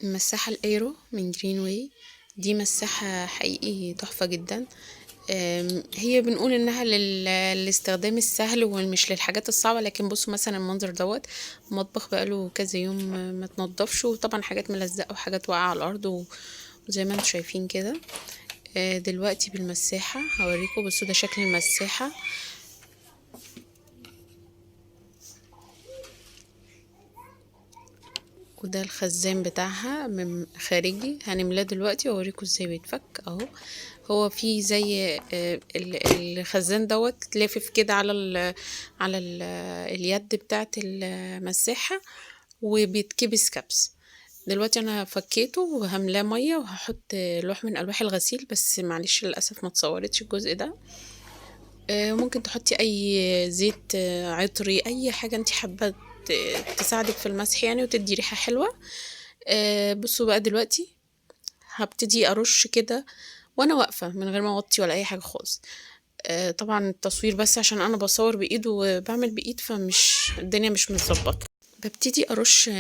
المساحة الايرو من جرين واي دي مساحة حقيقي تحفة جدا. هي بنقول انها للاستخدام السهل ومش للحاجات الصعبة، لكن بصوا مثلا المنظر دوت مطبخ بقاله كذا يوم ما تنضفش، وطبعا حاجات ملزقة وحاجات واقعة على الارض وزي ما انتم شايفين كده. دلوقتي بالمساحة هوريكم، بصوا ده شكل المساحة. وده الخزان بتاعها من خارجي، هنملاه دلوقتي واوريكم ازاي بيتفك اهو. هو في زي الخزان دوت لافف كده على اليد بتاعت المساحة، وبيتكبس كبس. دلوقتي انا فكيته وهملاه ميه وهحط لوح من الواح الغسيل، بس معلش للاسف ما تصورتش الجزء ده. ممكن تحطي اي زيت عطري، اي حاجه انت حابه تساعدك في المسح يعني وتدي ريحه حلوه. بصوا بقى دلوقتي هبتدي ارش كده وانا واقفه من غير ما اوطي ولا اي حاجه خالص. طبعا التصوير بس عشان انا بصور بايد وبعمل بايد، فمش الدنيا مش متظبطه. ببتدي ارش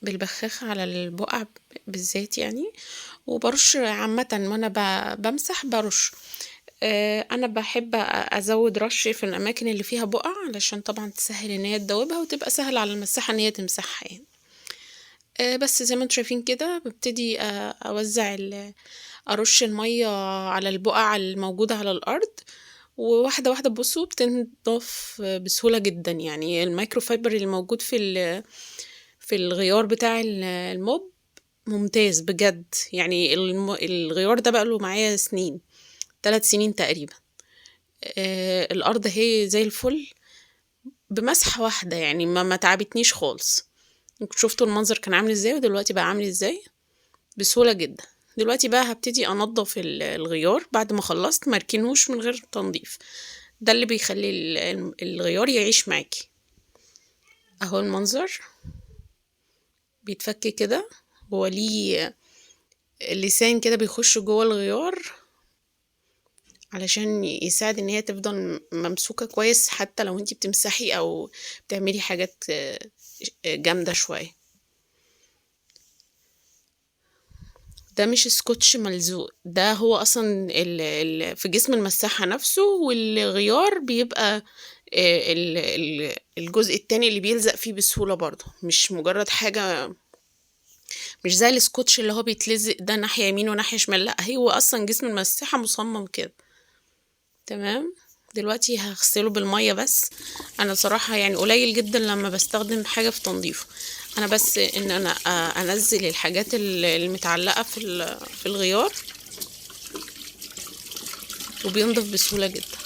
بالبخاخة على البقع بالذات يعني، وبرش عامة وانا بمسح برش. انا بحب ازود رش في الاماكن اللي فيها بقع علشان طبعا تسهل ان هي تدوبها وتبقى سهل على المساحة ان هي تمسحها يعني. بس زي ما انتم شايفين كده ببتدي اوزع ارش المية على البقع الموجودة على الارض، وواحدة واحدة. بصوا بتنضف بسهولة جدا يعني. الميكرو فايبر اللي موجود في الغيار بتاع الموب ممتاز بجد يعني. الغيار ده بقى له معايا سنين، 3 سنين تقريبا. الارض هي زي الفل بمسحة واحدة يعني، ما تعبتنيش خالص. انتوا شفتوا المنظر كان عامل ازاي ودلوقتي بقى عامل ازاي بسهولة جدا. دلوقتي بقى هبتدي انضف الغيار بعد ما خلصت، مركنوش من غير تنظيف. ده اللي بيخلي الغيار يعيش معاكي. اهو المنظر بيتفك كده، هو ليه لسان كده بيخش جوه الغيار علشان يساعد ان هي تفضل ممسوكة كويس، حتى لو انتي بتمسحي او بتعملي حاجات جامدة شوية. ده مش سكوتش ملزوق، ده هو اصلا في جسم المساحة نفسه، والغيار بيبقى الجزء التاني اللي بيلزق فيه بسهولة برضه، مش مجرد حاجة، مش زي السكوتش اللي هو بيتلزق ده ناحية يمين وناحية شمال. لا، هو اصلا جسم المساحة مصمم كده. تمام. دلوقتي هغسله بالمية بس. انا صراحة يعني قليل جدا لما بستخدم حاجة في تنظيفه. انا بس ان انا انزل الحاجات المتعلقة في الغيار، وبينضف بسهولة جدا.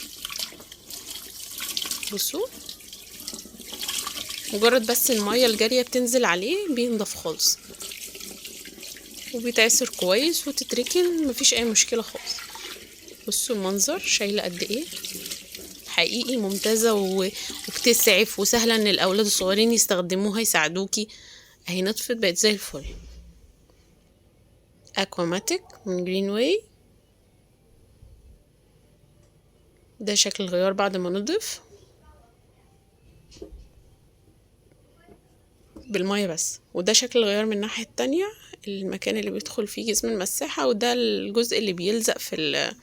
بصوا مجرد بس المية الجارية بتنزل عليه بينضف خالص، وبيتعصر كويس وتتركن، مفيش اي مشكلة خالص. بصوا المنظر شايلة قد ايه، حقيقي ممتازة وبتسعف وسهلة ان الاولاد الصغيرين يستخدموها يساعدوكي. اهي نطفت بقت زي الفل. اكواماتيك من جرين واي. ده شكل الغيار بعد ما نضف بالمية بس. وده شكل الغيار من الناحية التانية، المكان اللي بيدخل فيه جسم المساحة، وده الجزء اللي بيلزق في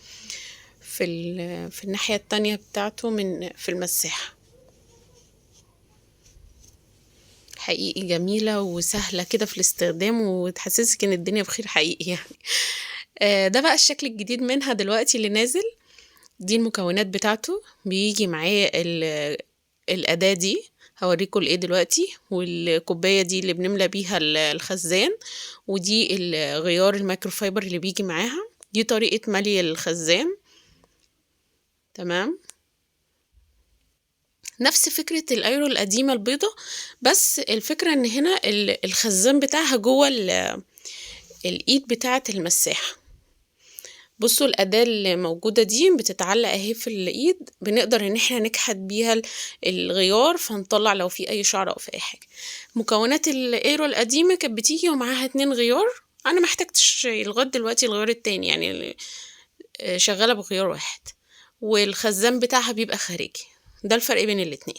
الناحية التانية بتاعته في المساحة. حقيقي جميلة وسهلة كده في الاستخدام، وتحسسك ان الدنيا بخير حقيقي يعني. ده بقى الشكل الجديد منها دلوقتي اللي نازل. دي المكونات بتاعته، بيجي معاه الأداة دي هوريكم الايه دلوقتي، والكوباية دي اللي بنملى بيها الخزان، ودي الغيار الميكروفايبر اللي بيجي معاها. دي طريقة ملي الخزان. تمام. نفس فكرة الايرو القديمة البيضة، بس الفكرة ان هنا الخزان بتاعها جوه الايد بتاعة المساحة. بصوا الأداة اللي موجودة دي بتتعلق اهي في الإيد، بنقدر ان احنا نكحت بيها الغيار فنطلع لو في أي شعر أو في أي حاجة. مكونات الإيرو القديمة كانت بتيجي ومعاها 2 غيار. أنا محتاجتش لغاية دلوقتي الغيار التاني يعني، شغالة بغيار واحد، والخزان بتاعها بيبقى خارجي. ده الفرق بين الاتنين.